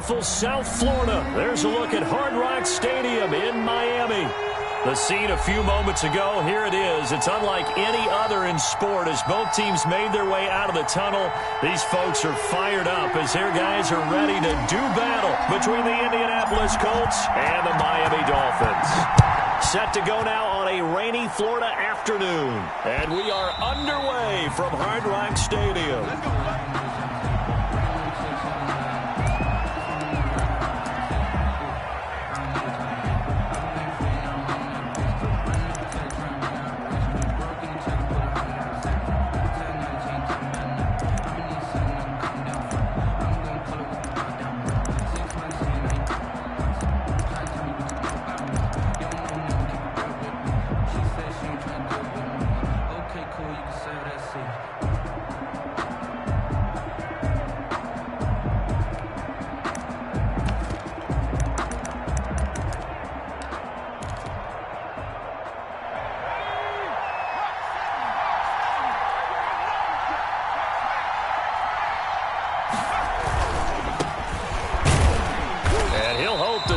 beautiful South Florida. There's a look at Hard Rock Stadium in Miami. The scene a few moments ago, here it is. It's unlike any other in sport as both teams made their way out of the tunnel. These folks are fired up as their guys are ready to do battle between the Indianapolis Colts and the Miami Dolphins. Set to go now on a rainy Florida afternoon. And we are underway from Hard Rock Stadium.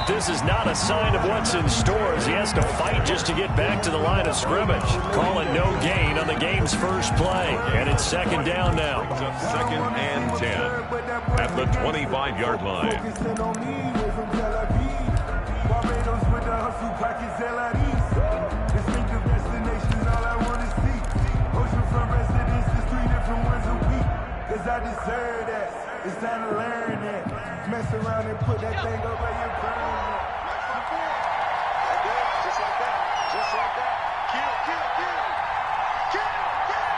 This is not a sign of what's in store as he has to fight just to get back to the line of scrimmage. Calling no gain on the game's first play. And it's second down now. Second and 10 at the 25-yard line. I deserve that. It's time to learn that. Mess around and put that thing up where you burn it. Just like that. Just like that. Kill, kill, kill. Kill, kill.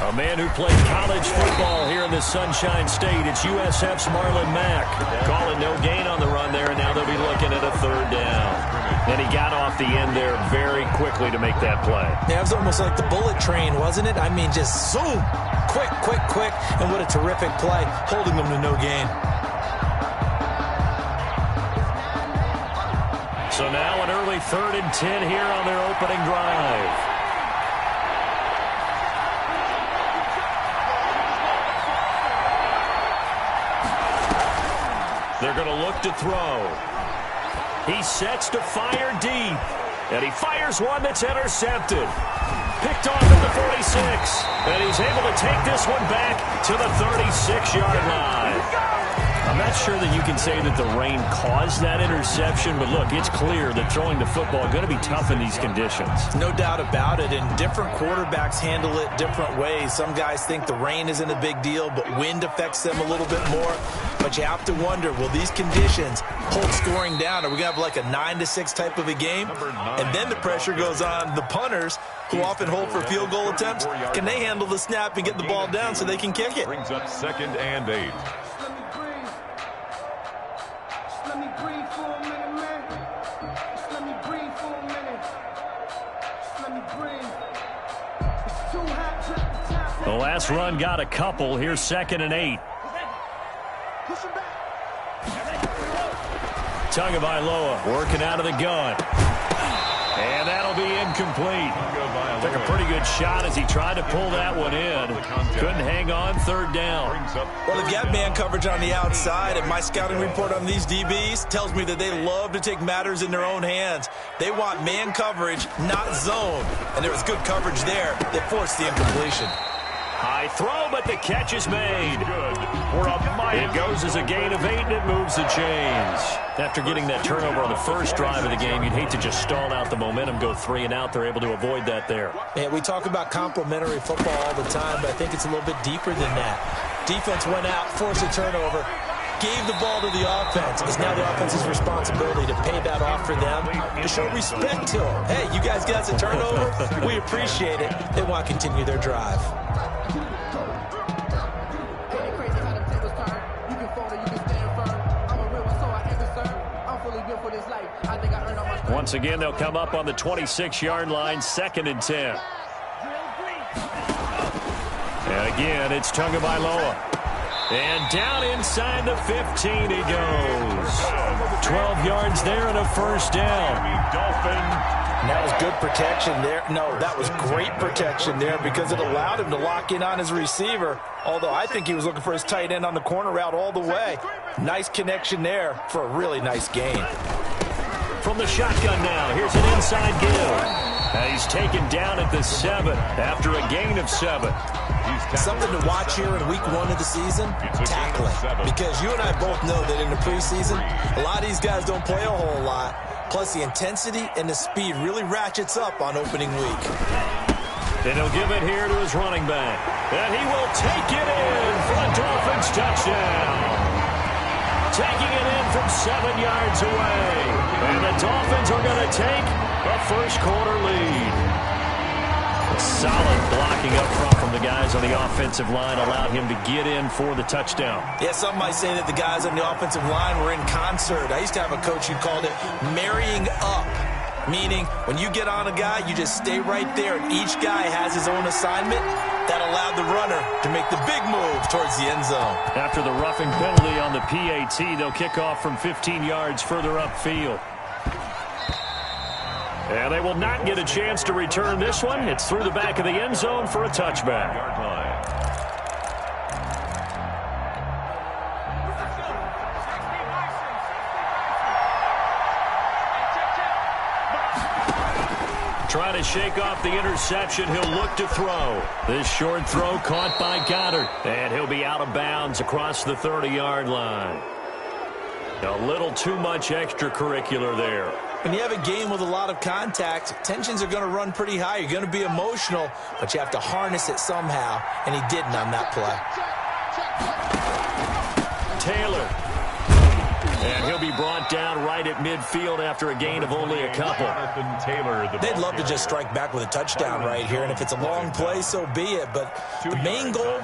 A man who played college football here in the Sunshine State. It's USF's Marlon Mack. Calling no gain on the run there, and now they'll be looking at a third down. And he got off the end there very quickly to make that play. Yeah, it was almost like the bullet train, wasn't it? I mean, just zoom. Quick, quick, quick. And what a terrific play, holding them to no gain. So now an early 3rd and 10 here on their opening drive. They're going to look to throw. He sets to fire deep. And he fires one that's intercepted. Picked off at the 46. And he's able to take this one back to the 36-yard line. I'm not sure that you can say that the rain caused that interception, but look, it's clear that throwing the football is going to be tough in these conditions. No doubt about it, and different quarterbacks handle it different ways. Some guys think the rain isn't a big deal, but wind affects them a little bit more. But you have to wonder, will these conditions hold scoring down? Are we going to have like a 9-6 type of a game? And then the pressure goes on the punters, who often hold for field goal attempts. Can they handle the snap and get the ball down so they can kick it? Brings up 2nd and 8. The last run got a couple. Here's 2nd and 8. Tagovailoa working out of the gun. And that'll be incomplete. Took a pretty good shot as he tried to pull that one in. Couldn't hang on, 3rd down. Well, if you have man coverage on the outside, and my scouting report on these DBs tells me that they love to take matters in their own hands. They want man coverage, not zone. And there was good coverage there that forced the incompletion. High throw, but the catch is made. It goes as a gain of 8, and it moves the chains. After getting that turnover on the first drive of the game, you'd hate to just stall out the momentum, go 3 and out. They're able to avoid that there. Yeah, we talk about complementary football all the time, but I think it's a little bit deeper than that. Defense went out, forced a turnover, gave the ball to the offense. It's now the offense's responsibility to pay that off for them, to show respect to them. Hey, you guys got a turnover? We appreciate it. They want to continue their drive. Once again, they'll come up on the 26-yard line, 2nd and 10. And again, it's Tagovailoa. And down inside the 15 he goes. 12 yards there and a first down. And that was good protection there. No, that was great protection there because it allowed him to lock in on his receiver, although I think he was looking for his tight end on the corner route all the way. Nice connection there for a really nice gain. From the shotgun now, here's an inside give. He's taken down at the 7 after a gain of 7. Something to watch here in week 1 of the season, tackling. Because you and I both know that in the preseason, a lot of these guys don't play a whole lot. Plus, the intensity and the speed really ratchets up on opening week. And he'll give it here to his running back. And he will take it in for a Dolphins touchdown. Taking it in from 7 yards away. And the Dolphins are going to take a first-quarter lead. Solid blocking up front from the guys on the offensive line allowed him to get in for the touchdown. Yeah, some might say that the guys on the offensive line were in concert. I used to have a coach who called it marrying up, meaning when you get on a guy, you just stay right there, and each guy has his own assignment. That allowed the runner to make the big move towards the end zone. After the roughing penalty on the PAT, they'll kick off from 15 yards further upfield. And they will not get a chance to return this one. It's through the back of the end zone for a touchback. Trying to shake off the interception. He'll look to throw. This short throw caught by Goddard. And he'll be out of bounds across the 30-yard line. A little too much extracurricular there. When you have a game with a lot of contact, tensions are going to run pretty high. You're going to be emotional, but you have to harness it somehow, and he didn't on that play. Taylor. And he'll be brought down right at midfield after a gain of only a couple. They'd love to just strike back with a touchdown right here, and if it's a long play, so be it. But the main goal,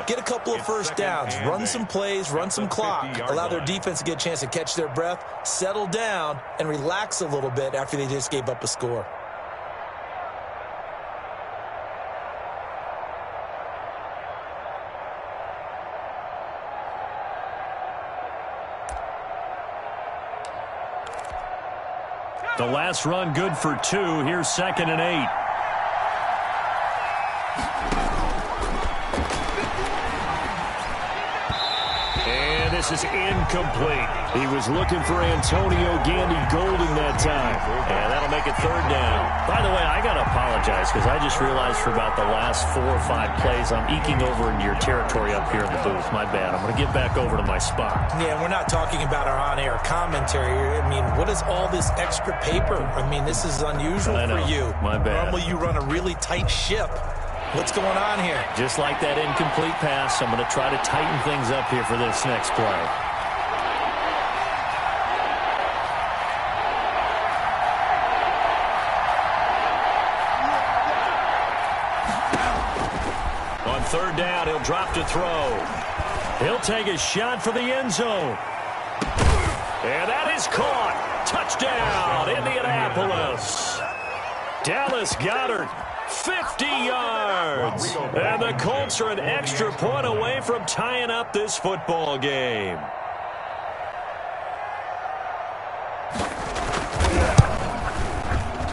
get a couple of first downs, run some plays, run some clock, allow their defense to get a chance to catch their breath, settle down, and relax a little bit after they just gave up a score. The last run good for 2. Here's 2nd and 8. And this is incomplete. He was looking for Antonio Gandy Golden that time. And that'll make it 3rd down. By the way, I got to apologize because I just realized for about the last 4 or 5 plays, I'm eking over into your territory up here in the booth. My bad. I'm going to get back over to my spot. Yeah, we're not talking about our on-air commentary. I mean, what is all this extra paper? I mean, this is unusual for you. My bad. Normally you run a really tight ship. What's going on here? Just like that incomplete pass, I'm going to try to tighten things up here for this next play. On 3rd down, he'll drop to throw. He'll take a shot for the end zone. And that is caught. Touchdown, Indianapolis. Dallas Goedert. 50 yards. And the Colts are an extra point away from tying up this football game.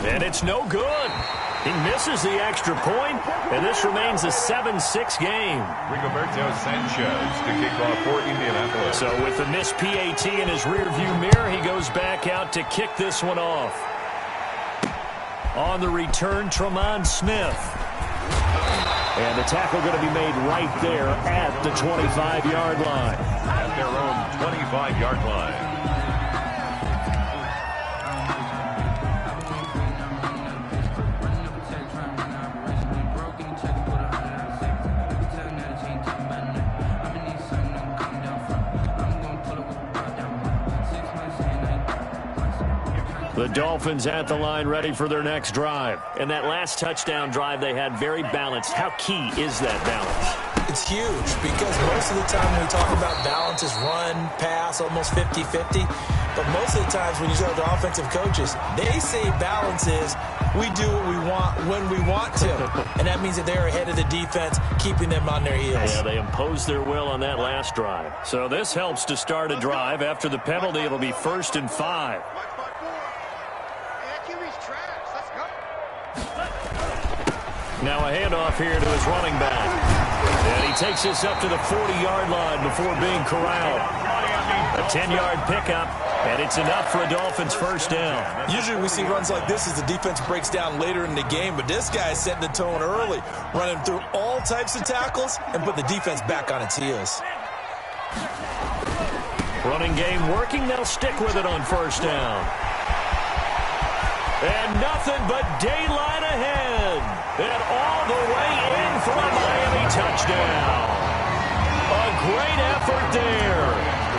And it's no good. He misses the extra point, and this remains a 7-6 game. Rigoberto Sanchez to kick off for Indianapolis. So with the missed PAT in his rearview mirror, he goes back out to kick this one off. On the return, Tremont Smith. And the tackle going to be made right there at the 25-yard line. At their own 25-yard line. The Dolphins at the line ready for their next drive. And that last touchdown drive they had very balanced. How key is that balance? It's huge because most of the time when we talk about balance is run, pass, almost 50-50. But most of the times when you talk to offensive coaches, they say balance is we do what we want when we want to. And that means that they're ahead of the defense, keeping them on their heels. Yeah, they imposed their will on that last drive. So this helps to start a drive. After the penalty, it'll be 1st and 5. Now a handoff here to his running back. And he takes this up to the 40-yard line before being corralled. A 10-yard pickup, and it's enough for a Dolphins first down. Usually we see runs like this as the defense breaks down later in the game, but this guy is setting the tone early, running through all types of tackles and put the defense back on its heels. Running game working. They'll stick with it on first down. And nothing but daylight ahead. And all the way in for a Miami touchdown. A great effort there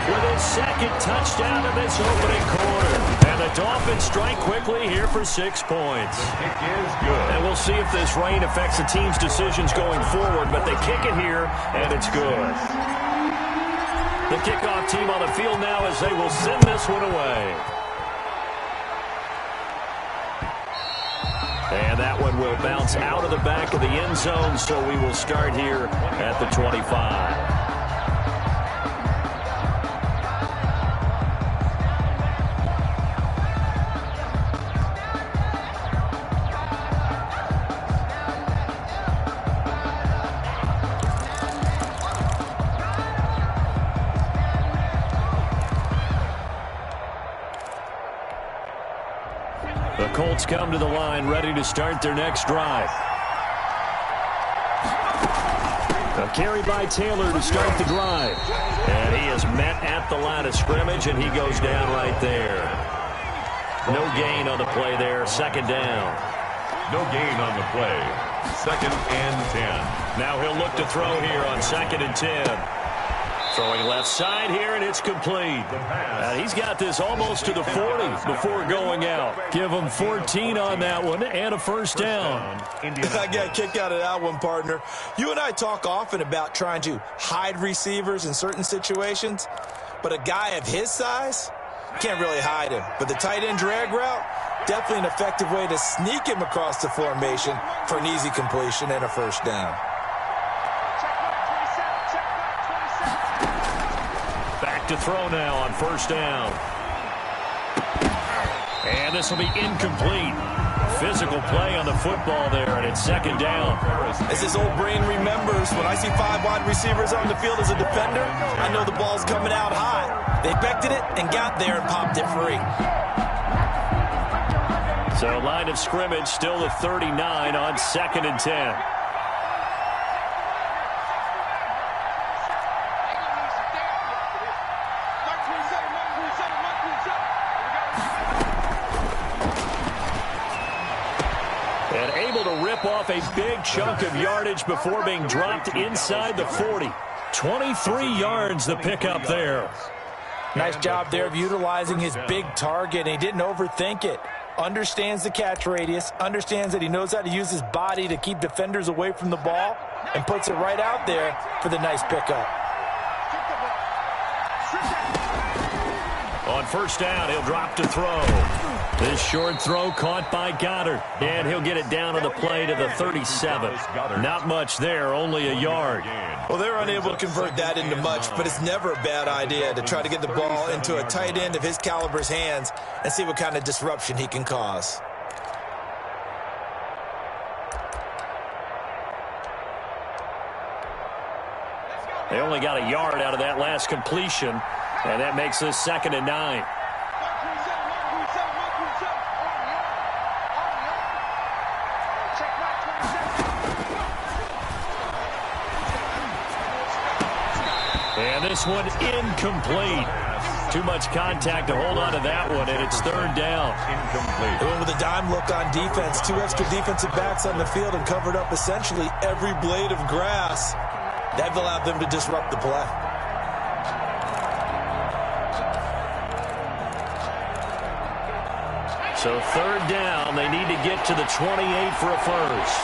with his second touchdown of this opening quarter. And the Dolphins strike quickly here for 6 points. Kick is good. And we'll see if this rain affects the team's decisions going forward, but they kick it here, and it's good. The kickoff team on the field now as they will send this one away. And that one will bounce out of the back of the end zone, so we will start here at the 25. The Colts come to the line, ready to start their next drive. A carry by Taylor to start the drive. And he is met at the line of scrimmage, and he goes down right there. No gain on the play there, 2nd down. No gain on the play. 2nd and 10. Now he'll look to throw here on 2nd and 10. Throwing left side here, and it's complete. He's got this almost to the 40 before going out. Give him 14 on that one and a first down. I got a kick out of that one, partner. You and I talk often about trying to hide receivers in certain situations, but a guy of his size can't really hide him. But the tight end drag route, definitely an effective way to sneak him across the formation for an easy completion and a first down. To throw now on first down. And this will be incomplete. Physical play on the football there, and it's 2nd down. As his old brain remembers, when I see 5 wide receivers on the field as a defender, I know the ball's coming out high. They expected it and got there and popped it free. So line of scrimmage still the 39 on 2nd and 10. Off a big chunk of yardage before being dropped inside the 40. 23 yards the pickup there. Nice job there of utilizing his big target. He didn't overthink it. Understands the catch radius, understands that he knows how to use his body to keep defenders away from the ball, and puts it right out there for the nice pickup. On first down, he'll drop to throw. This short throw caught by Goddard, and he'll get it down on the play to the 37. Not much there, only a yard. Well, they're unable to convert that into much, but it's never a bad idea to try to get the ball into a tight end of his caliber's hands and see what kind of disruption he can cause. They only got a yard out of that last completion, and that makes this 2nd and 9. And this one incomplete. Too much contact to hold on to that one, and it's 3rd down. Incomplete. They went with a dime look on defense. 2 extra defensive backs on the field and covered up essentially every blade of grass. That allowed them to disrupt the play. So 3rd down, they need to get to the 28 for a first.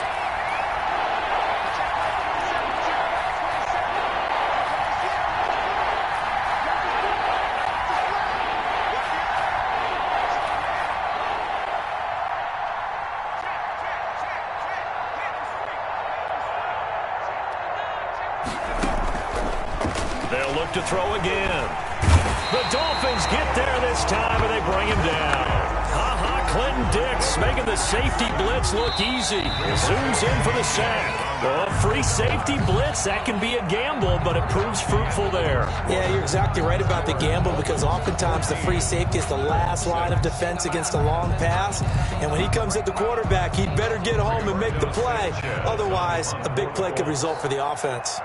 look to throw again. The Dolphins get there this time, and they bring him down. Clinton Dix making the safety blitz look easy. Zooms in for the sack. Well, a free safety blitz, that can be a gamble, but it proves fruitful there. Yeah, you're exactly right about the gamble, because oftentimes the free safety is the last line of defense against a long pass. And when he comes at the quarterback, he'd better get home and make the play. Otherwise, a big play could result for the offense.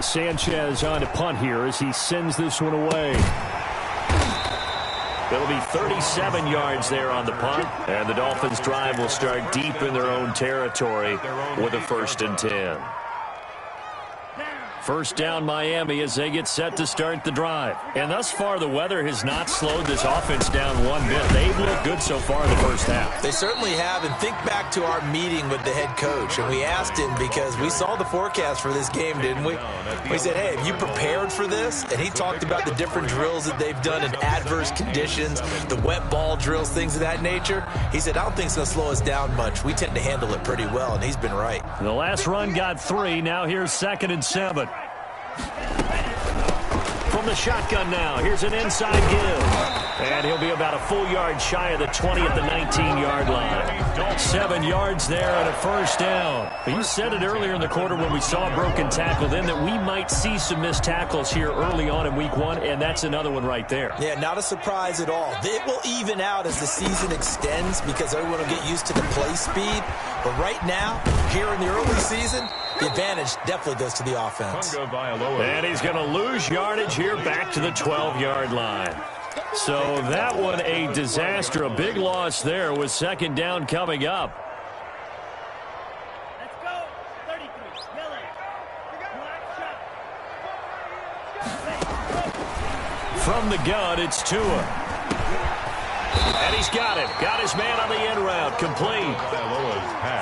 Sanchez on to punt here as he sends this one away. It'll be 37 yards there on the punt, and the Dolphins' drive will start deep in their own territory with a 1st and 10. First down Miami as they get set to start the drive. And thus far, the weather has not slowed this offense down one bit. They've looked good so far in the first half. They certainly have, and think back to our meeting with the head coach, and we asked him, because we saw the forecast for this game, didn't we? We said, hey, have you prepared for this? And he talked about the different drills that they've done in adverse conditions, the wet ball drills, things of that nature. He said, I don't think it's going to slow us down much. We tend to handle it pretty well, and he's been right. The last run got 3. Now here's 2nd and 7. From the shotgun now, here's an inside give. And he'll be about a full yard shy of the 20 at the 19-yard line. 7 yards there and a 1st down. You said it earlier in the quarter when we saw a broken tackle then that we might see some missed tackles here early on in week 1, and that's another one right there. Yeah, not a surprise at all. It will even out as the season extends because everyone will get used to the play speed. But right now, here in the early season, the advantage definitely goes to the offense. And he's going to lose yardage here back to the 12-yard line. So that one a disaster, a big loss there with 2nd down coming up. Let's go. 33. From the gun, it's Tua. And he's got it. Got his man on the end route. Complete.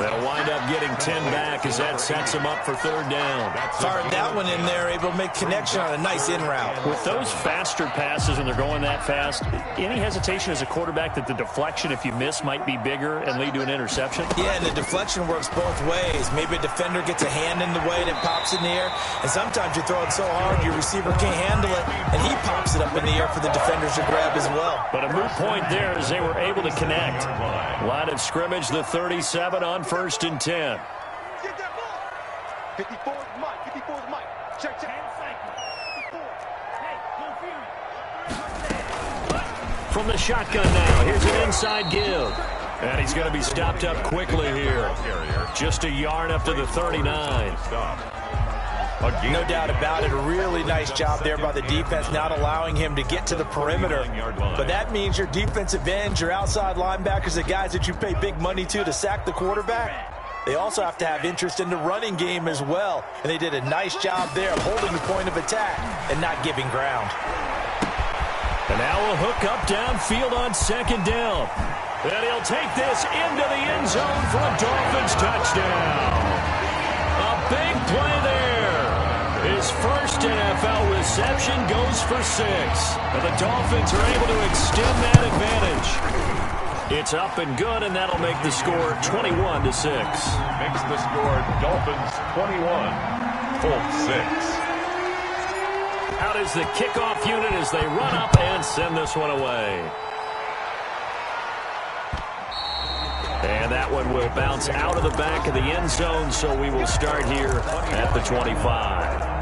They'll wind up getting 10 back as that sets him up for 3rd down. Fired that one in there, able to make connection on a nice in route. With those faster passes when they're going that fast, any hesitation as a quarterback that the deflection, if you miss, might be bigger and lead to an interception? Yeah, and the deflection works both ways. Maybe a defender gets a hand in the way and it pops in the air. And sometimes you're throwing so hard your receiver can't handle it, and he pops it up in the air for the defenders to grab as well. But a moot point there as they were able to connect. Line of scrimmage, the 37 on 1st and 10. 54 is Mike. 54 is Mike. Check. 10 seconds. 54. Hey, From the shotgun now, here's an inside give. And he's going to be stopped up quickly here. Just a yard up to the 39. No doubt about it. A really nice job there by the defense, not allowing him to get to the perimeter. But that means your defensive ends, your outside linebackers, the guys that you pay big money to sack the quarterback, they also have to have interest in the running game as well. And they did a nice job there of holding the point of attack and not giving ground. And now we'll hook up downfield on 2nd down. And he'll take this into the end zone for a Dolphins touchdown. A big play there. His first NFL reception goes for 6. And the Dolphins are able to extend that advantage. It's up and good, and that'll make the score 21-6. Makes the score Dolphins 21, Colts 6. Out is the kickoff unit as they run up and send this one away. And that one will bounce out of the back of the end zone, so we will start here at the 25.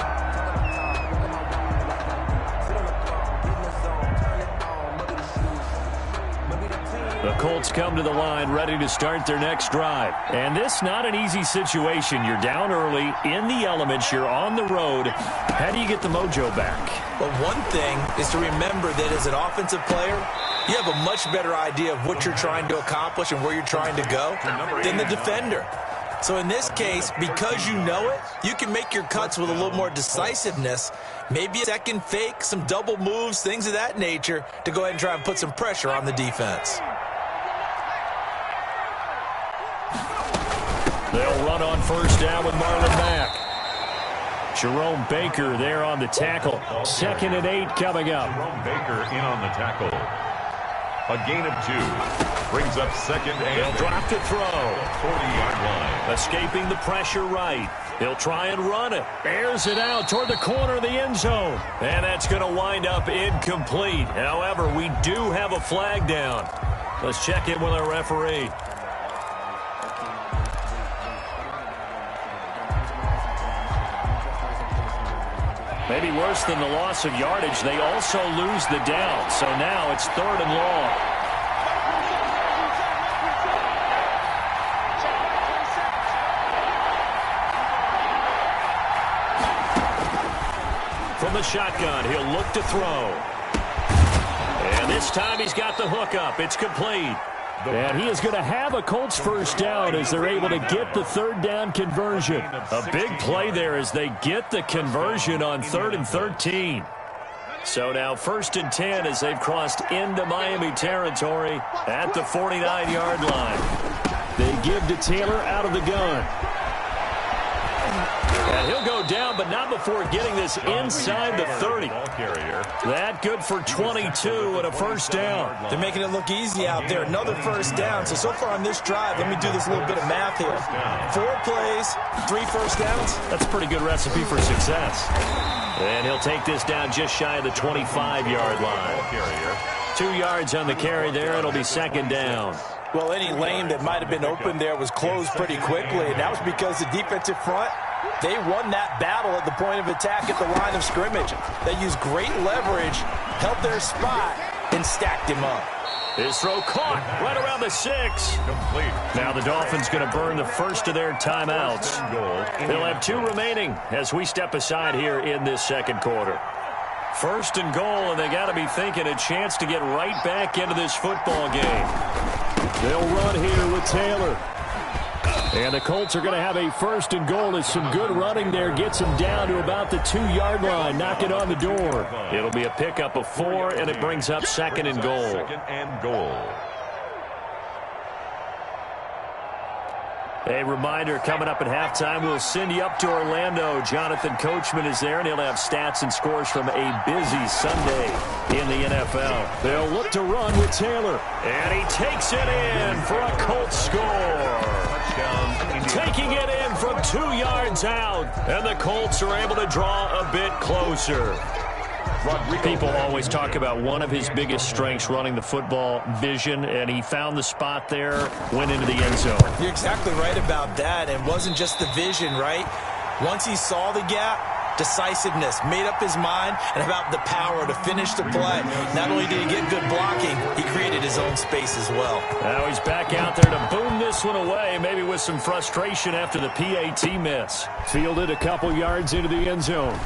The Colts come to the line ready to start their next drive. And this not an easy situation. You're down early, in the elements, you're on the road. How do you get the mojo back? Well, one thing is to remember that as an offensive player, you have a much better idea of what you're trying to accomplish and where you're trying to go than the defender. So in this case, because you know it, you can make your cuts with a little more decisiveness. Maybe a second fake, some double moves, things of that nature to go ahead and try and put some pressure on the defense. They'll run on first down with Marlon Mack. Jerome Baker there on the tackle. 2nd and 8 coming up. Jerome Baker in on the tackle. A gain of 2. Brings up second and he'll drop to throw. 40-yard line. Escaping the pressure right. He'll try and run it. Airs it out toward the corner of the end zone. And that's going to wind up incomplete. However, we do have a flag down. Let's check in with our referee. Maybe worse than the loss of yardage, they also lose the down. So now it's 3rd and long. From the shotgun, he'll look to throw. And this time he's got the hook up. It's complete. And he is going to have a Colts first down as they're able to get the 3rd down conversion. A big play there as they get the conversion on 3rd and 13. So now 1st and 10 as they've crossed into Miami territory at the 49-yard line. They give to Taylor out of the gun. And he'll go down, but not before getting this inside the 30. That good for 22 and a first down. They're making it look easy out there. Another first down. So far on this drive, let me do this little bit of math here. 4 plays, 3 first downs. That's a pretty good recipe for success. And he'll take this down just shy of the 25-yard line. 2 yards on the carry there. It'll be 2nd down. Well, any lane that might have been open there was closed pretty quickly, and that was because the defensive front, they won that battle at the point of attack at the line of scrimmage. They used great leverage, held their spot, and stacked him up. His throw caught right around the 6. Now the Dolphins going to burn the first of their timeouts. They'll have 2 remaining as we step aside here in this 2nd quarter. 1st and goal, and they got to be thinking a chance to get right back into this football game. They'll run here with Taylor. And the Colts are going to have a 1st and goal as some good running there gets them down to about the 2-yard line. Knock it on the door. It'll be a pickup of 4, and it brings up 2nd and goal. 2nd and goal. A reminder, coming up at halftime, we'll send you up to Orlando. Jonathan Coachman is there, and he'll have stats and scores from a busy Sunday in the NFL. They'll look to run with Taylor. And he takes it in for a Colts score. Taking it in from 2 yards out. And the Colts are able to draw a bit closer. People always talk about one of his biggest strengths running the football, vision, and he found the spot there, went into the end zone. You're exactly right about that. It wasn't just the vision, right? Once he saw the gap, decisiveness, made up his mind, and about the power to finish the play. Not only did he get good blocking, he created his own space as well. Now he's back out there to boom this one away, maybe with some frustration after the PAT miss. Fielded a couple yards into the end zone.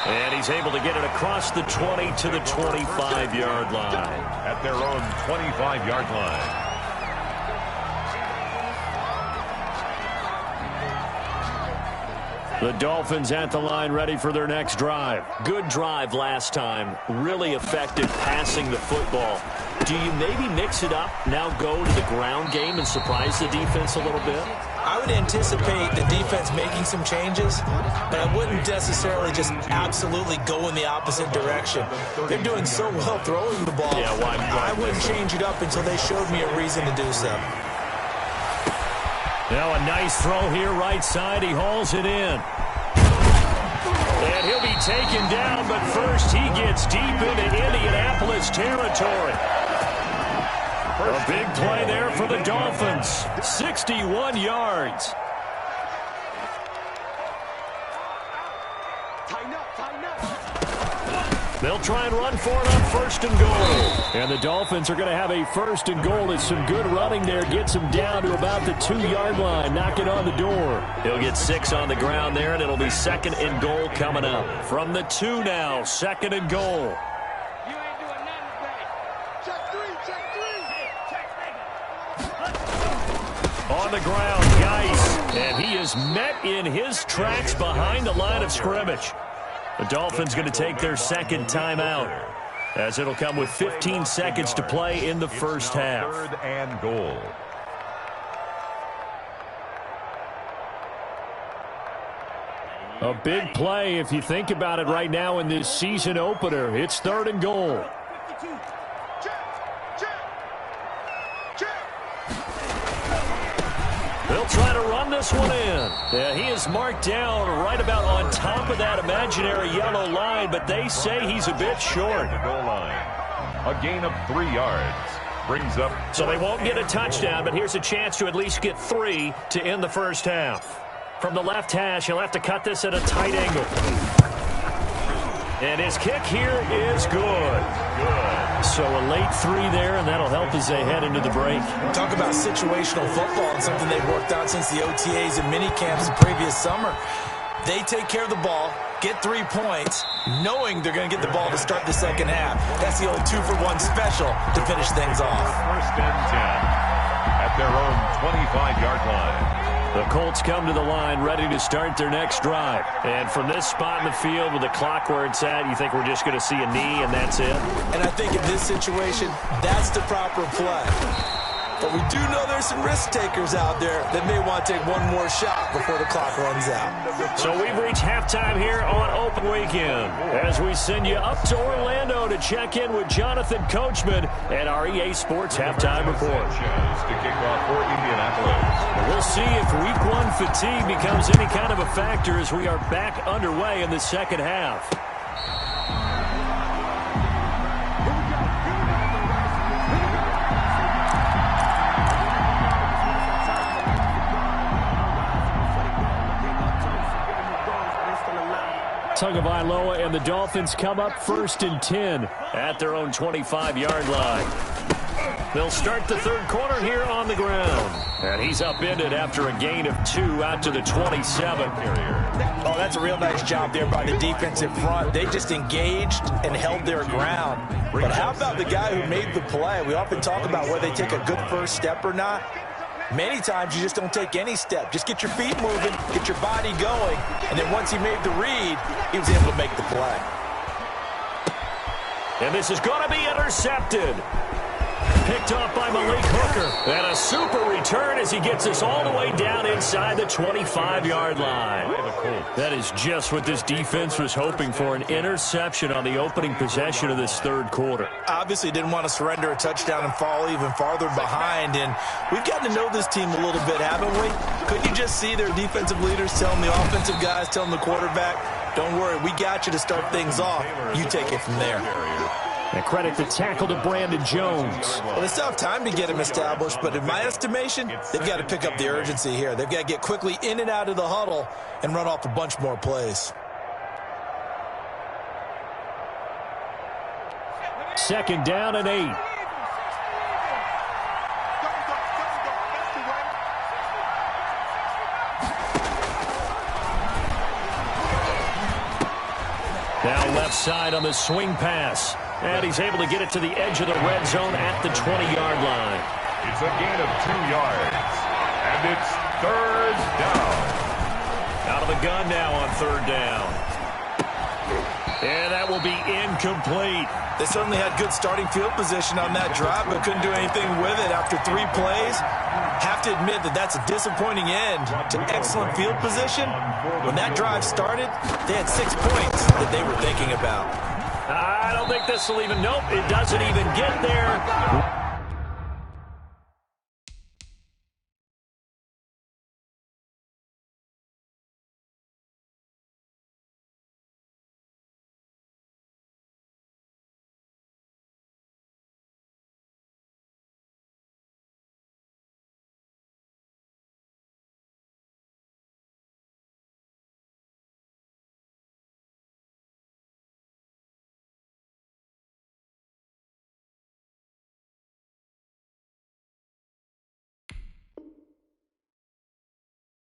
And he's able to get it across the 20 to the 25-yard line. At their own 25-yard line. The Dolphins at the line ready for their next drive. Good drive last time. Really effective passing the football. Do you maybe mix it up, now go to the ground game and surprise the defense a little bit? I would anticipate the defense making some changes, but I wouldn't necessarily just absolutely go in the opposite direction. They're doing so well throwing the ball. Yeah, why I wouldn't change it up until they showed me a reason to do so. Now a nice throw here right side. He hauls it in. And he'll be taken down, but first he gets deep into Indianapolis territory. A big play there for the Dolphins. 61 yards. They'll try and run for it on 1st and goal. And the Dolphins are going to have a 1st and goal as some good running there gets him down to about the 2-yard line. Knock it on the door. He'll get 6 on the ground there, and it'll be 2nd and goal coming up. From the 2 now, 2nd and goal. On the ground, Geis. And he is met in his tracks behind the line of scrimmage. The Dolphins going to take their 2nd timeout, as it'll come with 15 seconds to play in the first half. 3rd and goal. A big play if you think about it right now in this season opener. It's 3rd and goal. They'll try to run this one in. Yeah, he is marked down right about on top of that imaginary yellow line, but they say he's a bit short. The goal line. A gain of 3 yards. Brings up. So they won't get a touchdown, but here's a chance to at least get 3 to end the first half. From the left hash, he'll have to cut this at a tight angle. And his kick here is good. So a late 3 there, and that'll help as they head into the break. Talk about situational football and something they've worked out since the OTAs and mini camps the previous summer. They take care of the ball, get 3 points, knowing they're going to get the ball to start the second half. That's the old 2-for-1 special to finish things off. First and 10 at their own 25-yard line. The Colts come to the line ready to start their next drive. And from this spot in the field with the clock where it's at, you think we're just going to see a knee and that's it? And I think in this situation, that's the proper play. But we do know there's some risk takers out there that may want to take one more shot before the clock runs out. So we've reached halftime here on Open Weekend as we send you up to Orlando to check in with Jonathan Coachman at our EA Sports Halftime Report. To kick off for Indianapolis. We'll see if Week 1 fatigue becomes any kind of a factor as we are back underway in the second half. Tagovailoa and the Dolphins come up 1st and 10 at their own 25-yard line. They'll start the third quarter here on the ground. And he's upended after a gain of 2 out to the 27. Oh, that's a real nice job there by the defensive front. They just engaged and held their ground. But how about the guy who made the play? We often talk about whether they take a good first step or not. Many times you just don't take any step. Just get your feet moving, get your body going, and then once he made the read, he was able to make the play. And this is going to be intercepted. Picked off by Malik Hooker. And a super return as he gets us all the way down inside the 25-yard line. That is just what this defense was hoping for, an interception on the opening possession of this third quarter. Obviously didn't want to surrender a touchdown and fall even farther behind. And we've gotten to know this team a little bit, haven't we? Couldn't you just see their defensive leaders telling the offensive guys, telling the quarterback, don't worry, we got you to start things off. You take it from there. And credit the tackle to Brandon Jones. Well, they still have time to get him established, but in my estimation, they've got to pick up the urgency here. They've got to get quickly in and out of the huddle and run off a bunch more plays. 2nd down and 8. Now left side on the swing pass. And he's able to get it to the edge of the red zone at the 20-yard line. It's a gain of 2 yards. And it's 3rd down. Out of the gun now on 3rd down. And that will be incomplete. They certainly had good starting field position on that drive, but couldn't do anything with it after 3 plays. Have to admit that that's a disappointing end to excellent field position. When that drive started, they had 6 points that they were thinking about. I don't think this will even, nope, it doesn't even get there.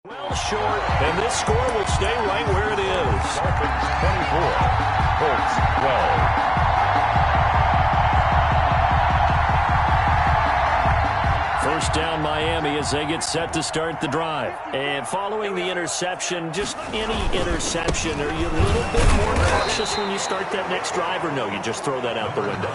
Well short, and this score will stay right where it is. Dolphins 24, Colts 12. First down Miami as they get set to start the drive. And following the interception, just any interception, are you a little bit more cautious when you start that next drive, or no, you just throw that out the window?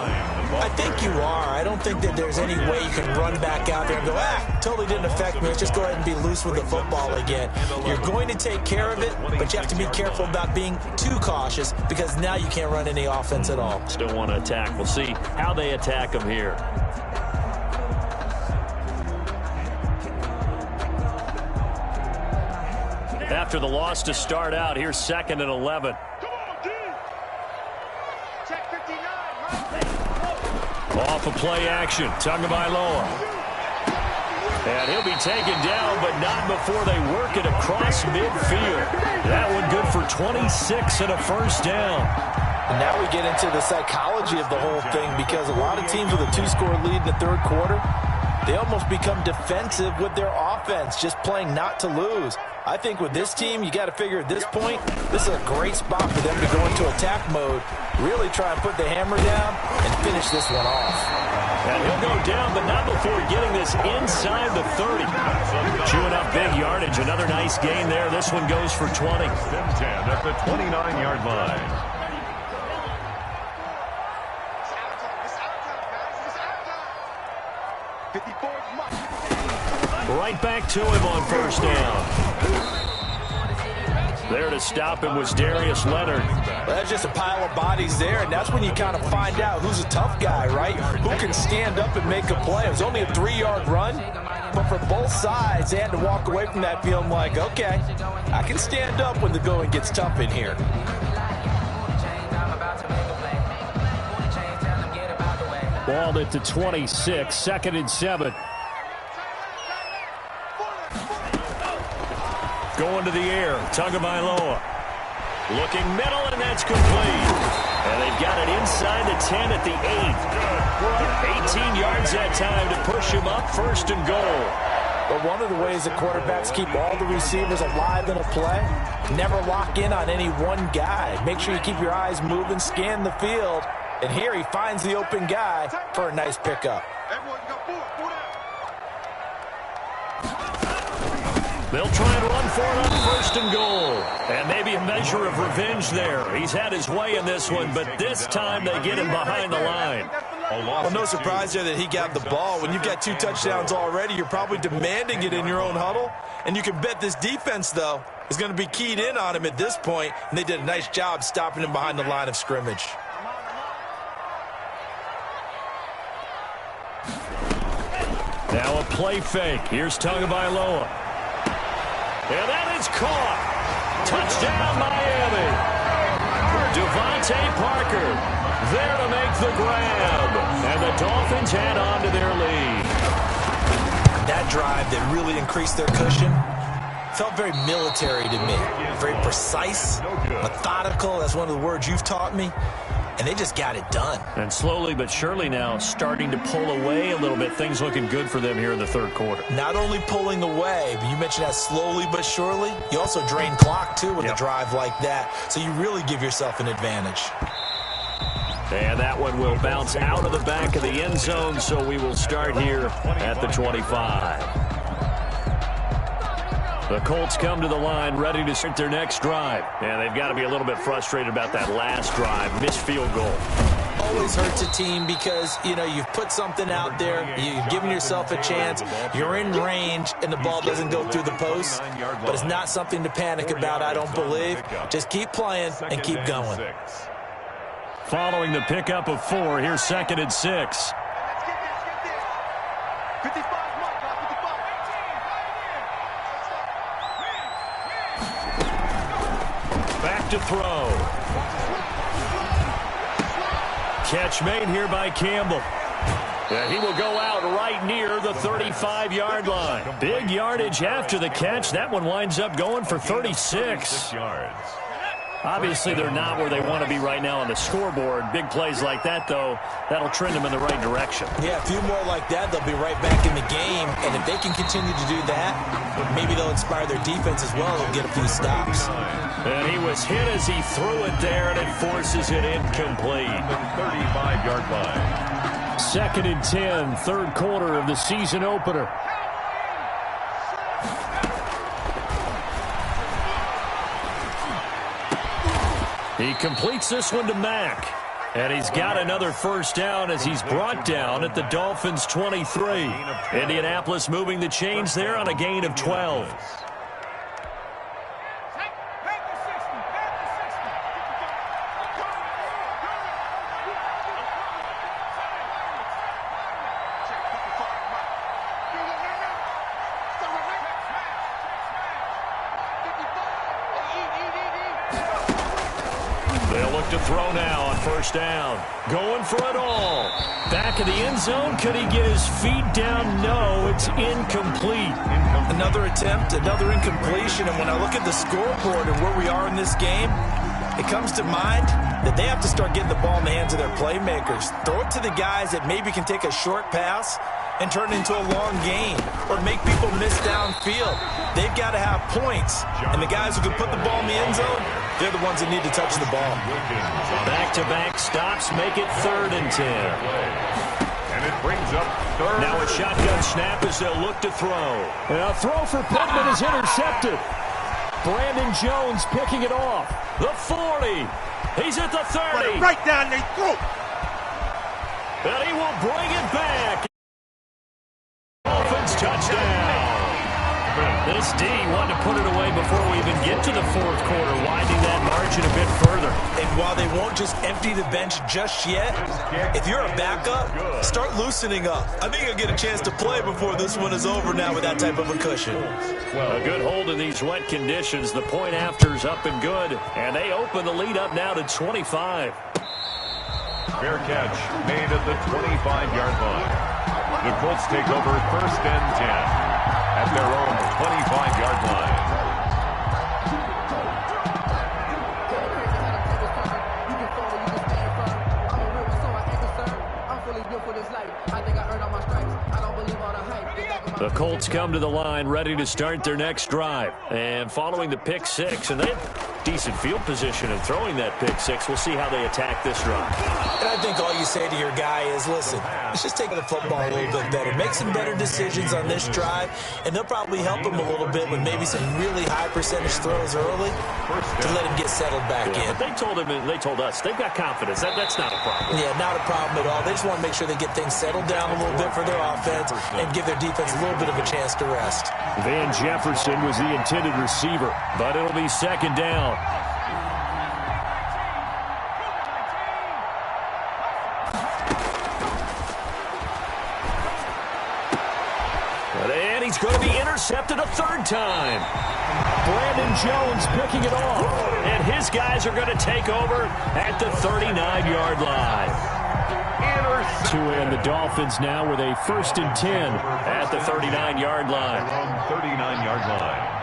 I think you are. I don't think that there's any way you can run back out there and go, totally didn't affect me. Let's just go ahead and be loose with the football again. You're going to take care of it, but you have to be careful about being too cautious because now you can't run any offense at all. Still want to attack. We'll see how they attack them here. after the loss to start out. Here's 2nd and 11. Check 59. Off of play action. Tagovailoa. And he'll be taken down, but not before they work it across midfield. That one good for 26 and a first down. And now we get into the psychology of the whole thing, because a lot of teams with a 2-score lead in the third quarter, they almost become defensive with their offense, just playing not to lose. I think with this team, you got to figure at this point, this is a great spot for them to go into attack mode, really try and put the hammer down and finish this one off. And he'll go down, but not before getting this inside the 30. Chewing up big yardage. Another nice gain there. This one goes for 20. 10 at the 29-yard line. Right back to him on first down. There to stop him was Darius Leonard. Well, that's just a pile of bodies there, and that's when you kind of find out who's a tough guy, right? Who can stand up and make a play. It was only a 3-yard run, but for both sides, they had to walk away from that feeling like, okay, I can stand up when the going gets tough in here. Ball at the 26, 2nd and 7. Going to the air, Tagovailoa. Looking middle, and that's complete. And they've got it inside the 10 at the 8. 18 yards that time to push him up, 1st and goal. But one of the ways that quarterbacks keep all the receivers alive in a play, never lock in on any one guy. Make sure you keep your eyes moving, scan the field. And here he finds the open guy for a nice pickup. They'll try and run for it on 1st and goal. And maybe a measure of revenge there. He's had his way in this one, but this time they get him behind the line. Well, no surprise there that he got the ball. When you've got 2 touchdowns already, you're probably demanding it in your own huddle. And you can bet this defense, though, is going to be keyed in on him at this point. And they did a nice job stopping him behind the line of scrimmage. Now a play fake. Here's Tagovailoa. And that is caught. Touchdown, Miami. Devontae Parker there to make the grab. And the Dolphins add on to their lead. That drive that really increased their cushion felt very military to me. Very precise, methodical. That's one of the words you've taught me. And they just got it done. And slowly but surely now starting to pull away a little bit. Things looking good for them here in the third quarter. Not only pulling away, but you mentioned that slowly but surely. You also drain clock, too, with a drive like that. So you really give yourself an advantage. And that one will bounce out of the back of the end zone. So we will start here at the 25. The Colts come to the line ready to start their next drive. And they've got to be a little bit frustrated about that last drive. Missed field goal. Always hurts a team because, you know, you've put something out there. You've given yourself a chance. You're in range, and the ball doesn't go through the post. But it's not something to panic about, I don't believe. Just keep playing and keep going. Following the pickup of 4, here's 2nd and 6. Back to throw. Catch made here by Campbell. And he will go out right near the 35-yard line. Big yardage after the catch. That one winds up going for 36. Obviously, they're not where they want to be right now on the scoreboard. Big plays like that, though, that'll trend them in the right direction. Yeah, a few more like that, they'll be right back in the game. And if they can continue to do that, maybe they'll inspire their defense as well and get a few stops. And he was hit as he threw it there, and it forces it incomplete. 35-yard line. 2nd and 10, third quarter of the season opener. He completes this one to Mack. And he's got another first down as he's brought down at the Dolphins' 23. Indianapolis moving the chains there on a gain of 12. throw now on first down. Going for it all. Back of the end zone. Could he get his feet down? No, it's incomplete. Another attempt, another incompletion. And when I look at the scoreboard and where we are in this game, it comes to mind that they have to start getting the ball in the hands of their playmakers. Throw it to the guys that maybe can take a short pass and turn it into a long gain or make people miss downfield. They've got to have points. And the guys who can put the ball in the end zone, they're the ones that need to touch the ball. Back-to-back stops make it 3rd and 10. And it brings up 3rd. Now a shotgun snap as they'll look to throw. And a throw for Pittman is intercepted. Brandon Jones picking it off. The 40. He's at the 30. Right down their throat. And he will bring it back. Dolphins touchdown. This D wanted to put it away before we even get to the 4th quarter, widening that margin a bit further. And while they won't just empty the bench just yet, if you're a backup, start loosening up. I think you'll get a chance to play before this one is over now with that type of a cushion. A good hold in these wet conditions. The point after's up and good, and they open the lead up now to 25. Fair catch made at the 25-yard line. The Colts take over 1st and 10 at their own 25-yard line. The Colts come to the line ready to start their next drive. And following the pick 6, and they have decent field position in throwing that pick 6. We'll see how they attack this drive. And I think all you say to your guy is, listen, let's just take the football a little bit better. Make some better decisions on this drive, and they'll probably help him a little bit with maybe some really high percentage throws early to let him get settled back in. But they told us they've got confidence. That's not a problem. Yeah, not a problem at all. They just want to make sure they get things settled down a little bit for their offense and give their defense a little bit of a chance to rest. Van Jefferson was the intended receiver, but it'll be 2nd down. And he's going to be intercepted a 3rd time. Brandon Jones picking it off. And his guys are going to take over at the 39-yard line. And the Dolphins now with a 1st and 10 at the 39-yard line. 39-yard line.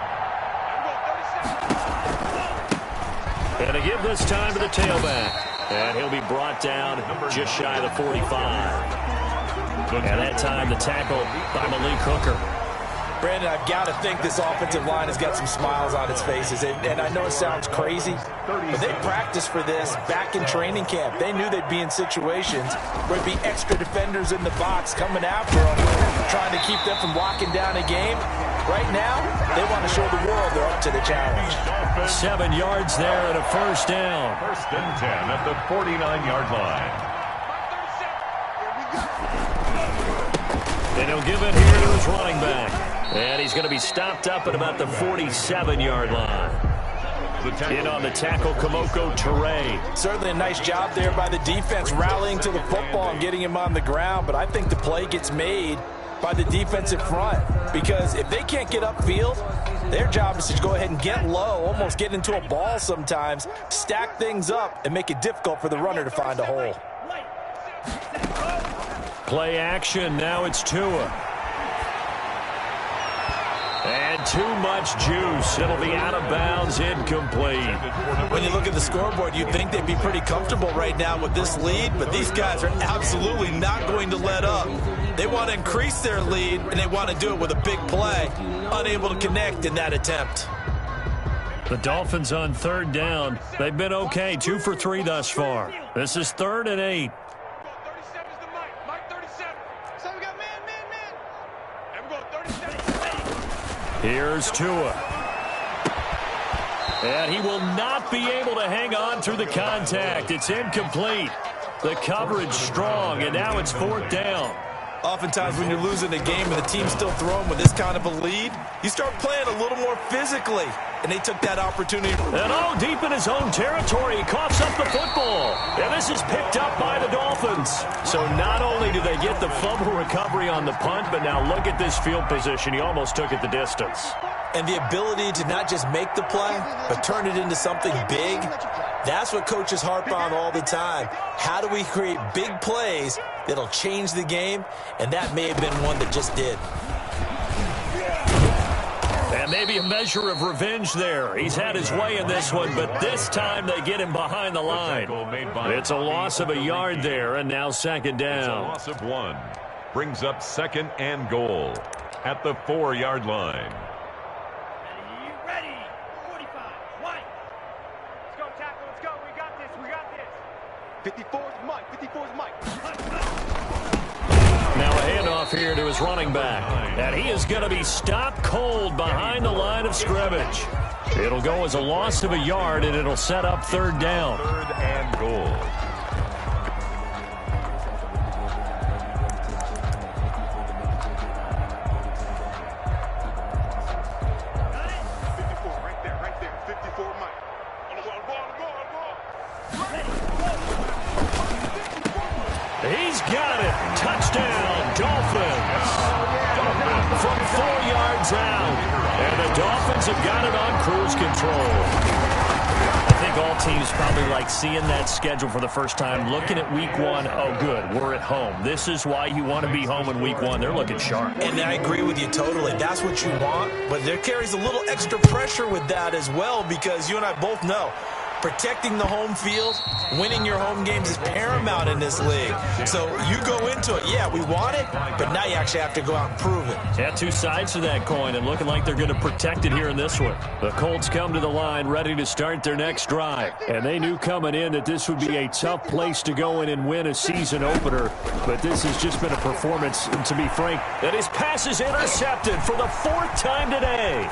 And to give this time to the tailback. And he'll be brought down just shy of the 45. And that time the tackle by Malik Hooker. Brandon, I've got to think this offensive line has got some smiles on its faces. And I know it sounds crazy, but they practiced for this back in training camp. They knew they'd be in situations where it'd be extra defenders in the box coming after them, trying to keep them from locking down a game. Right now, they want to show the world they're up to the challenge. 7 yards there and a 1st down. 1st and 10 at the 49-yard line. And he'll give it here to his running back. And he's going to be stopped up at about the 47-yard line. In on the tackle, Kamoko Toure. Certainly a nice job there by the defense, rallying to the football and getting him on the ground. But I think the play gets made by the defensive front, because if they can't get upfield, their job is to go ahead and get low, almost get into a ball sometimes, stack things up, and make it difficult for the runner to find a hole. Play action. Now it's Tua. And too much juice. It'll be out of bounds, incomplete. When you look at the scoreboard, you'd think they'd be pretty comfortable right now with this lead, but these guys are absolutely not going to let up. They want to increase their lead, and they want to do it with a big play. Unable to connect in that attempt. The Dolphins on 3rd down. They've been okay, 2 for 3 thus far. This is 3rd and 8. Here's Tua. And he will not be able to hang on through the contact. It's incomplete. The coverage strong, and now it's 4th down. Oftentimes when you're losing a game and the team's still throwing with this kind of a lead, you start playing a little more physically. And they took that opportunity. And deep in his own territory, he coughs up the football. And this is picked up by the Dolphins. So not only do they get the fumble recovery on the punt, but now look at this field position. He almost took it the distance. And the ability to not just make the play, but turn it into something big. That's what coaches harp on all the time. How do we create big plays that'll change the game? And that may have been one that just did. And maybe a measure of revenge there. He's had his way in this one, but this time they get him behind the line. It's a loss of a yard there, and now second down. It's a loss of 1. Brings up second and goal at the 4-yard line. Ready. 45. White. Let's go, tackle. Let's go. We got this. We got this. 54's Mike. 54's Mike. Now a handoff here to his running back. And he is going to be stopped cold behind the line of scrimmage. It'll go as a loss of a yard, and it'll set up third down. Third and goal. He's got it. Touchdown, Dolphins. From 4 yards out. And the Dolphins have got it on cruise control. I think all teams probably like seeing that schedule for the first time, looking at week 1. Oh, good, we're at home. This is why you want to be home in week 1. They're looking sharp. And I agree with you totally. That's what you want. But there carries a little extra pressure with that as well, because you and I both know protecting the home field, winning your home games is paramount in this league. So you go into it, yeah, we want it, but now you actually have to go out and prove it. Yeah, two sides to that coin, and looking like they're going to protect it here in this one. The Colts come to the line ready to start their next drive. And they knew coming in that this would be a tough place to go in and win a season opener. But this has just been a performance, to be frank, that his pass is intercepted for the 4th time today.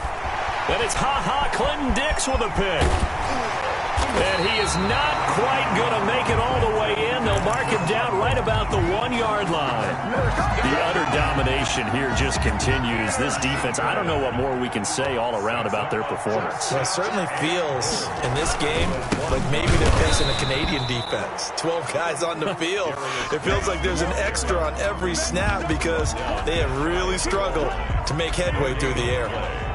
And it's Clinton Dix with a pick. And he is not quite going to make it all the way in. They'll mark him down right about the 1-yard line. The utter domination here just continues. This defense, I don't know what more we can say all around about their performance. Well, it certainly feels in this game like maybe they're facing a Canadian defense. 12 guys on the field. It feels like there's an extra on every snap because they have really struggled to make headway through the air.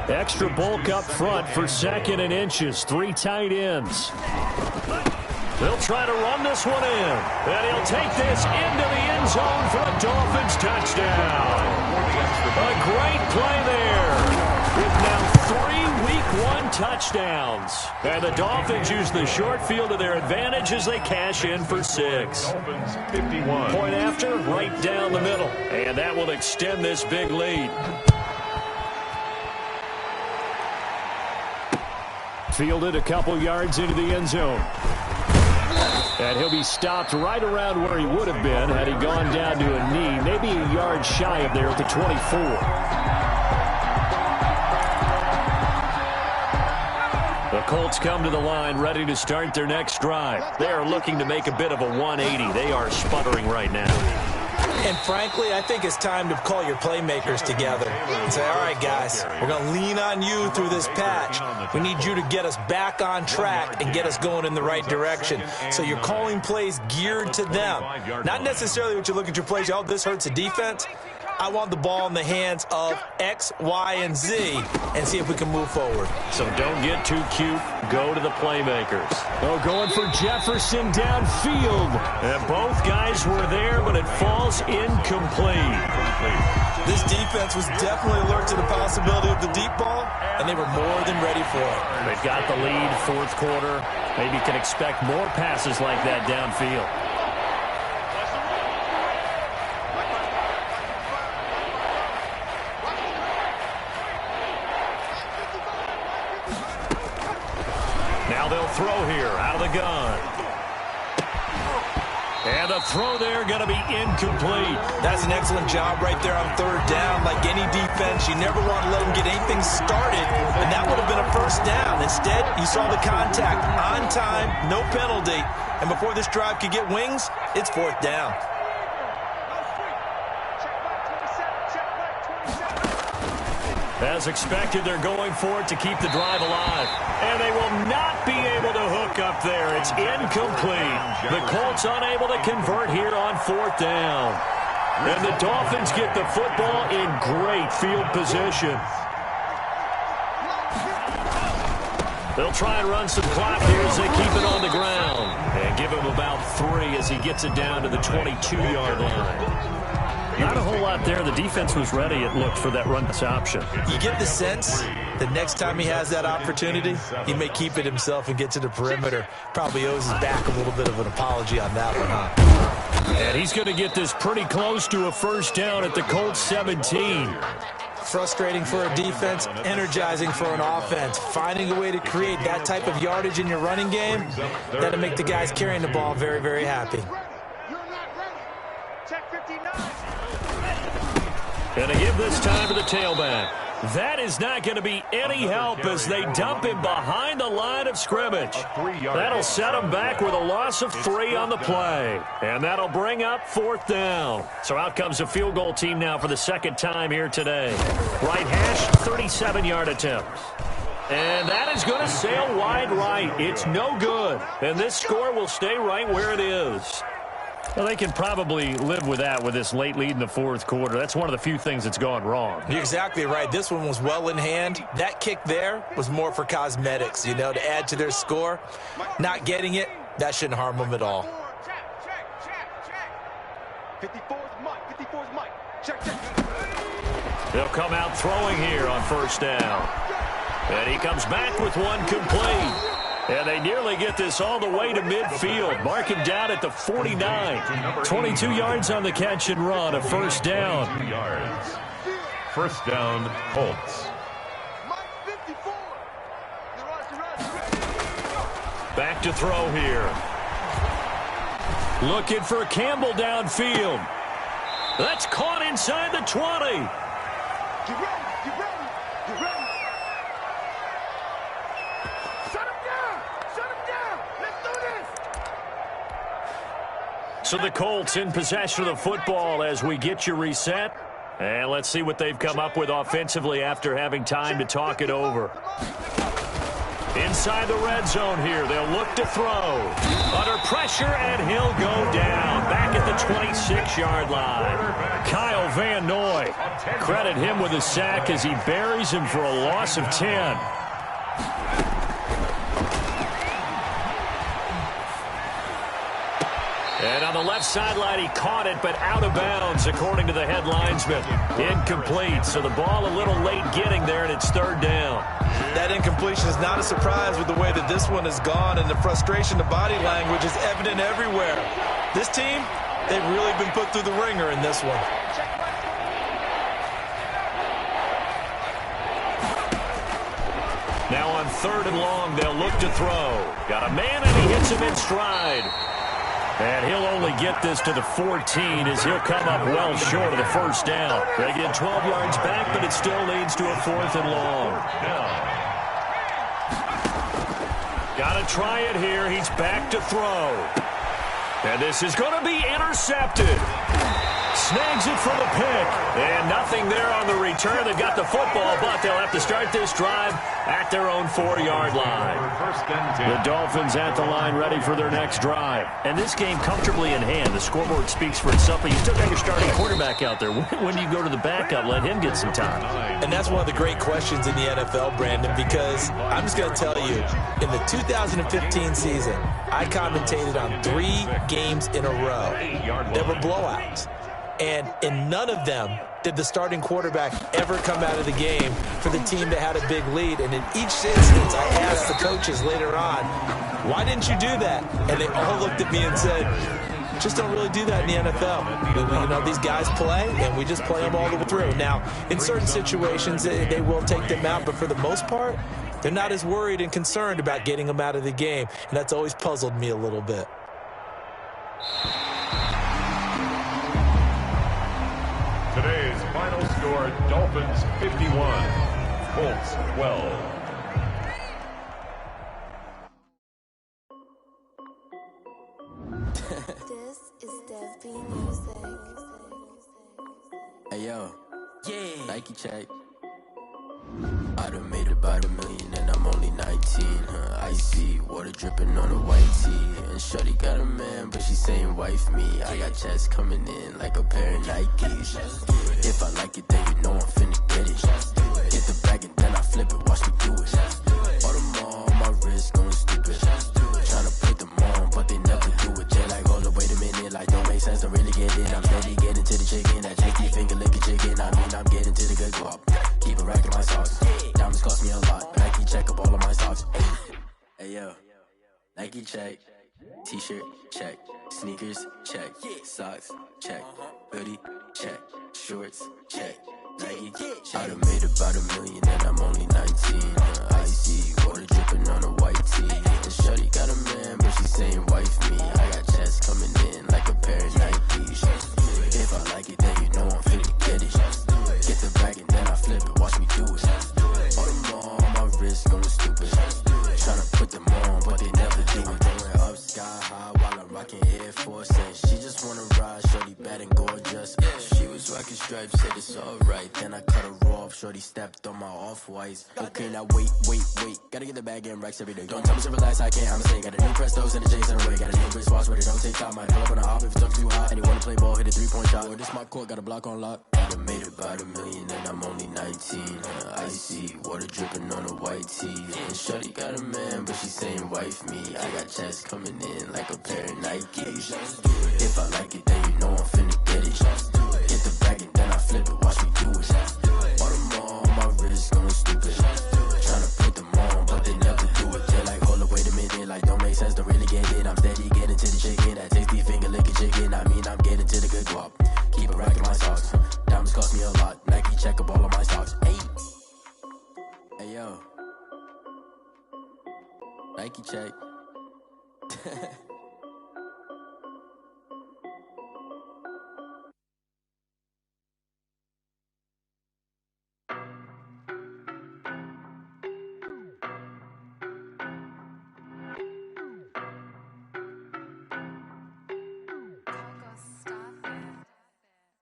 Extra bulk up front for 2nd and inches. 3 tight ends. They'll try to run this one in. And he'll take this into the end zone for a Dolphins touchdown. A great play there. With now 3 Week 1 touchdowns. And the Dolphins use the short field to their advantage as they cash in for 6. Dolphins 51. Point after, right down the middle. And that will extend this big lead. Fielded a couple yards into the end zone. And he'll be stopped right around where he would have been had he gone down to a knee, maybe a yard shy of there at the 24. The Colts come to the line ready to start their next drive. They are looking to make a bit of a 180. They are sputtering right now. And frankly, I think it's time to call your playmakers together and say, all right, guys, we're going to lean on you through this patch. We need you to get us back on track and get us going in the right direction. So you're calling plays geared to them. Not necessarily what you look at your plays, oh, this hurts the defense. I want the ball in the hands of X, Y, and Z and see if we can move forward. So don't get too cute. Go to the playmakers. Oh, going for Jefferson downfield. And both guys were there, but it falls incomplete. This defense was definitely alert to the possibility of the deep ball, and they were more than ready for it. They've got the lead, 4th quarter. Maybe can expect more passes like that downfield. They'll throw here out of the gun. And the throw there going to be incomplete. That's an excellent job right there on 3rd down. Like any defense, you never want to let them get anything started, and that would have been a 1st down. Instead, you saw the contact on time, no penalty, and before this drive could get wings, it's 4th down. As expected, they're going for it to keep the drive alive. And they will not be able to hook up there. It's incomplete. The Colts unable to convert here on 4th down. And the Dolphins get the football in great field position. They'll try and run some clock here as they keep it on the ground. And give him about 3 as he gets it down to the 22-yard line. Not a whole lot there. The defense was ready, it looked, for that run option. You get the sense that next time he has that opportunity, he may keep it himself and get to the perimeter. Probably owes his back a little bit of an apology on that one, huh? And he's going to get this pretty close to a first down at the Colts 17. Frustrating for a defense, energizing for an offense. Finding a way to create that type of yardage in your running game, that'll make the guys carrying the ball very, very happy. And to give this time to the tailback. That is not going to be any help as they dump him behind the line of scrimmage. That'll set him back with a loss of 3 on the play. And that'll bring up 4th down. So out comes a field goal team now for the second time here today. Right hash, 37-yard attempt. And that is going to sail wide right. It's no good. And this score will stay right where it is. Well, they can probably live with that with this late lead in the 4th quarter. That's one of the few things that's gone wrong. You're exactly right. This one was well in hand. That kick there was more for cosmetics, you know, to add to their score. Not getting it, that shouldn't harm them at all. Check. 54's Mike. 54's Mike. Check. They'll come out throwing here on first down. And he comes back with one complete. And they nearly get this all the way to midfield. Mark him down at the 49. 22 yards on the catch and run, a first down. 2 yards. First down, Colts. Back to throw here. Looking for Campbell downfield. That's caught inside the 20. Get ready. So the Colts in possession of the football as we get you reset. And let's see what they've come up with offensively after having time to talk it over. Inside the red zone here, they'll look to throw. Under pressure, and he'll go down. Back at the 26-yard line. Kyle Van Noy. Credit him with a sack as he buries him for a loss of 10. And on the left sideline, he caught it, but out of bounds, according to the head linesman. Incomplete, so the ball a little late getting there, and it's 3rd down. That incompletion is not a surprise with the way that this one has gone, and the frustration, the body language is evident everywhere. This team, they've really been put through the ringer in this one. Now on 3rd and long, they'll look to throw. Got a man, and he hits him in stride. And he'll only get this to the 14 as he'll come up well short of the first down. They get 12 yards back, but it still leads to a 4th and long. Got to try it here. He's back to throw. And this is going to be intercepted. Snags it for the pick. And nothing there on the return. They've got the football, but they'll have to start this drive at their own 4-yard line. The Dolphins at the line ready for their next drive. And this game comfortably in hand. The scoreboard speaks for itself, but you still got your starting quarterback out there. When do you go to the backup? Let him get some time. And that's one of the great questions in the NFL, Brandon, because I'm just going to tell you, in the 2015 season, I commentated on 3 games in a row. There were blowouts. And in none of them did the starting quarterback ever come out of the game for the team that had a big lead. And in each instance, I asked the coaches later on, why didn't you do that? And they all looked at me and said, just don't really do that in the NFL. You know, these guys play, and we just play them all the way through. Now, in certain situations, they will take them out, but for the most part, they're not as worried and concerned about getting them out of the game. And that's always puzzled me a little bit. Today's final score, Dolphins 51, Colts 12. This is Dev B Music. Hey yo, Nike check. I done made about $1 million and I'm only 19. Icy water dripping on a white tee. And shorty got a man, but she saying wife me. I got checks coming in like a pair of Nikes. If I like it, then you know I'm finna get it. Hit the bag and then I flip it, watch me do it. Audemars on my make sense to really get in. I'm steady getting to the chicken. That tasty finger licking chicken. I mean, I'm getting to the good guap. Keep a rack in my socks. Diamonds cost me a lot. Nike check up all of my socks. Hey yo, Nike check. T-shirt check. Sneakers check. Socks check. Hoodie check. Shorts check. Nike check. I done made about $1 million and I'm only 19. Icy water dripping on a white tee. And shorty got a man, but she saying wife me. I got chest coming in like a pair of Nikes. If I like it, then you know I'm finna get it. Get the bag and then I flip it. Watch me do it. All them on my wrist going stupid. Tryna put them on, but they never do it. Going up sky high while I'm rocking Air Force. And she just wanna ride, shorty bad and gorgeous. She was rocking stripes, said it's alright. Then I cut her off, shorty stepped on my off-whites. Okay, now wait. Gotta get the bag and racks every day. Don't tell me to relax, I can't, I'm a got a new Prestos and a J's in a way. Got a new Chris Fox where they don't take time. Might pull up on a hop if it's up too hot. And you wanna play ball, hit a 3-point shot. Or this my court, got a block on lock. I done made about $1 million and I'm only 19. Icy water dripping on a white tee. And shorty got a man, but she saying wife me. I got chest coming in like a pair of Nikes. If I like it, then you know I'm finna get it. Get the bag and then I flip it, watch me do it. All them on my wrist going stupid. Tryna put them on, but they never do it. They're like, hold up, wait a minute, like don't make sense to really get in. I'm steady getting to the chicken, that tasty finger licking chicken. I mean, I'm getting to the good guap. Keep a rack in my socks. Diamonds cost me a lot. Nike check up all of my socks. Hey yo, Nike check.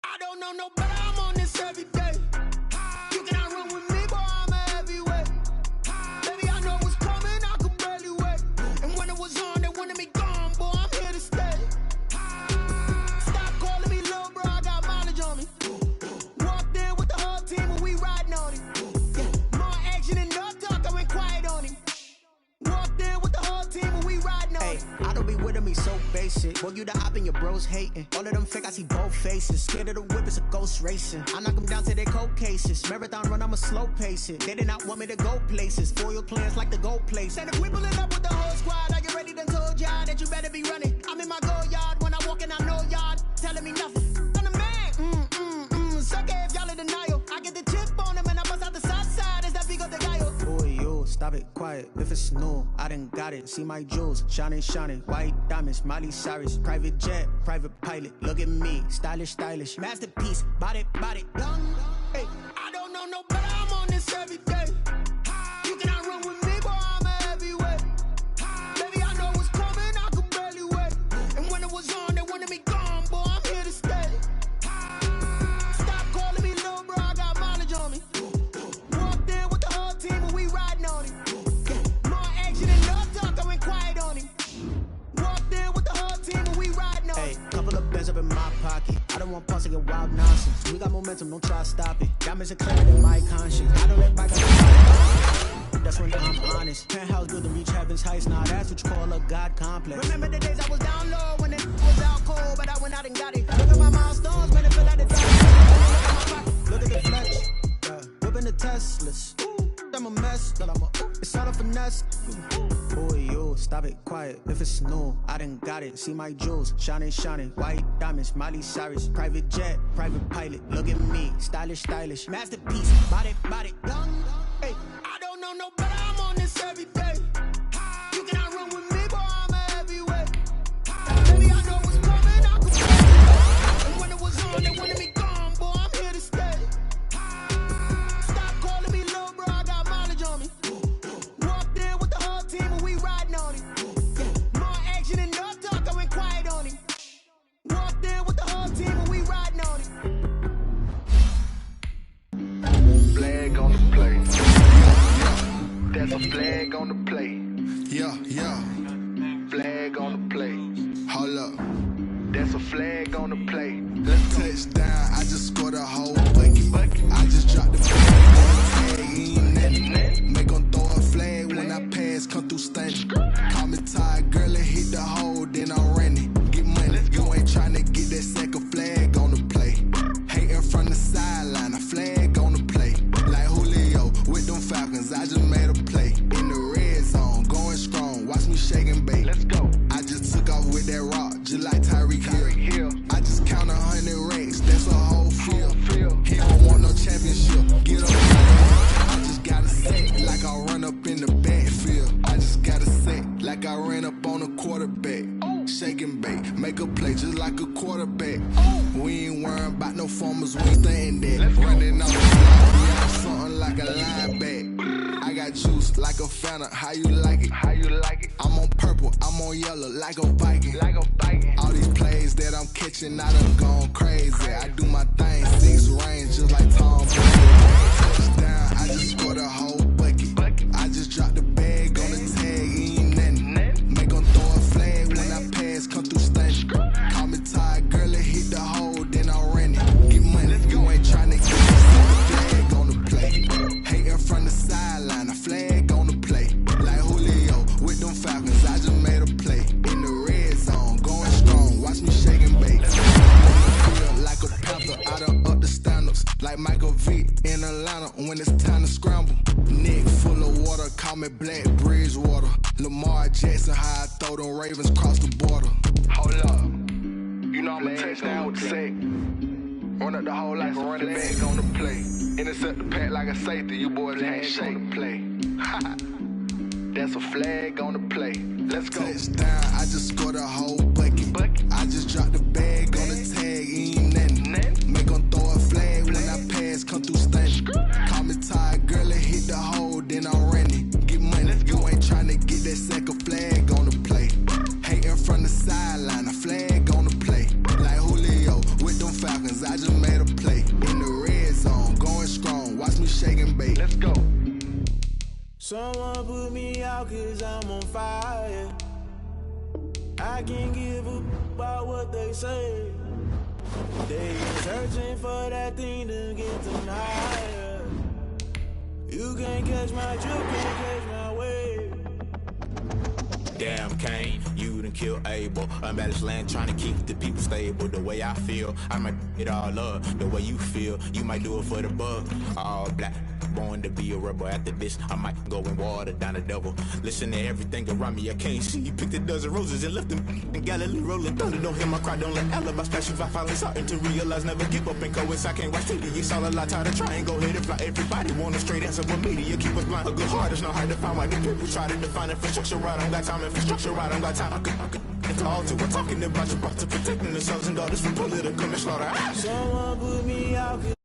I don't know no better, I'm on this every day. You cannot run with me, boy, I'm a heavyweight. Baby, I know what's coming, I could barely wait. And when it was on, they wanted me gone, boy, I'm here to stay. Stop calling me little bro, I got mileage on me. Walked in with the whole team and we riding on him. More action and no talk, I went quiet on him. Walked in with the whole team and we riding on him. I don't be with me so basic. Boy, you the op and your bros hating. All of them fake, I see both faces. Scared of the whip, it's a ghost racing. I knock them down to their cold cases. Marathon run, I'ma slow pace it. They did not want me to go places. Foil plans like the gold place. And if we pulling up with the whole squad, are you ready? Done told y'all that you better be running. I'm in my go yard. When I walk in, I know y'all telling me nothing. I'm the man. Suck it if y'all in denial. I get the chip on them and I bust out the south side. Is that Vigo de Gallo? Boy, yo, stop it, quiet. If it's new, I done got it. See my jewels, shining. White diamonds, Miley Cyrus. Private jet, private pilot. Look at me, stylish. Masterpiece, body, young. Hey, I don't know no better, I'm on this every day. You cannot run with me, boy, I'm a heavyweight. Baby, I know what's coming, I could barely wait. And when it was on, they wanted me gone, boy, I'm here to stay. Stop calling me little bro, I got mileage on me. Walked in with the whole team and we riding on him. More action and no talk, I went quiet on him. Walked in with the whole team and we riding on him. Hey, couple of bands up in my pocket. I don't want pause to get wild nonsense. We got momentum, don't try to stop it. Diamonds are clearer than my conscience. I don't let bygones. That's when I'm honest. Penthouse built to reach heaven's heights. Now that's what you call a God complex. Remember the days I was down low when it was out cold, but I went out and got it. Look at my milestones, man, it feel like the time. Look at the flex. Whipping the Teslas. I'm a mess, but it's all a finesse. Boy, yo, stop it, quiet. If it's new, I done got it. See my jewels, shining. White diamonds, Miley Cyrus. Private jet, private pilot. Look at me, stylish. Masterpiece, body, young. Hey, I don't know no better, I'm on this every day. You cannot run with me, boy, I'm a heavyweight. Baby, I know what's coming, I could wait. And when it was on, they wanted me gone, boy, I'm here to stay. Stop calling me little bro, I got mileage on me. Walked in with the whole team and we riding on him. More action and no talk, I went quiet on him. Walked in with the whole team and we riding on him. Flag on the plate. That's a flag on the plate. Yeah. Flag on the plate. Hold up. That's a flag on the plate. Touchdown, I just scored a whole bucket. I just dropped the flag. Make them throw a flag when I pass, come through stunning. Call me tired, girl, and hit the hole, then I'm running. Get money, you ain't tryna get quarterback. We ain't worrying about no formers, we ain't thinking that. Running off the block, we on something like a lineback. I got juice like a Fanta, how you like it? How you like it? I'm on purple, I'm on yellow like a Viking. Like a Viking. All these plays that I'm catching, I done gone crazy. I do my thing, 6 range just like Tom Brady. Touchdown, I just scored a whole bucket. I just dropped the bag on the tag, ain't nothing. Make 'em throw a flag when I pass, come through stunning. Call me tired, girl, it hit the hole, then I ran it. Get money, you ain't tryna get a flag on the play. Hating from the sideline, a flag on the play. Like Julio with them Falcons, I just made a play. In the red zone, going strong, watch me shake and bake. Feel like a panther, I done up the standards. Like Michael Vick in Atlanta when it's time to scramble. Neck full of water, call me Black Bridgewater. Lamar Jackson, how I throw them Ravens cross the border. Hold up, you know I'm a touchdown with the sack. Run up the whole like a running back on the play. Intercept the pack like a safety, you boys ain't shake. Play. That's a flag on the play. Let's go. Touchdown, I just scored a whole bucket. I just dropped the bag on the tag, ain't nothing. Make 'em throw a flag when I pass, come through stunning. Call me tired, girl, it hit the hole, then I ran it. Get money, you ain't tryna get that second flag on the play. Hating from the sideline, a flag on the play. Like Julio with them Falcons, I just made a play. In the red zone, going strong, watch me shake and bake. Let's go. Someone put me out 'cause I'm on fire. I can't give a about what they say. They searching for that thing to get them higher. You can't catch my drift, can't catch my wave. Damn, Kane, you done killed Abel. Unbalanced land, trying to keep the people stable. The way I feel, I might it all up. The way you feel, you might do it for the bug. All black, born to be a rebel. After this, I might go and water down the devil. Listen to everything around me, I can't see. You picked a dozen roses and left them in Galilee rolling thunder. Don't hear my cry, don't let alibis pass you. I finally starting to realize, never give up and coincide. I can't watch TV, it's all a lot. Tired of trying, go ahead and fly. Everybody want a straight answer, but media keep us blind. A good heart is not hard to find. Why do people try to define infrastructure right? I don't got time, infrastructure right, I don't got time. I could call to. We're talking about you, about to protecting the sons and daughters from political slaughter. Someone put me out 'cause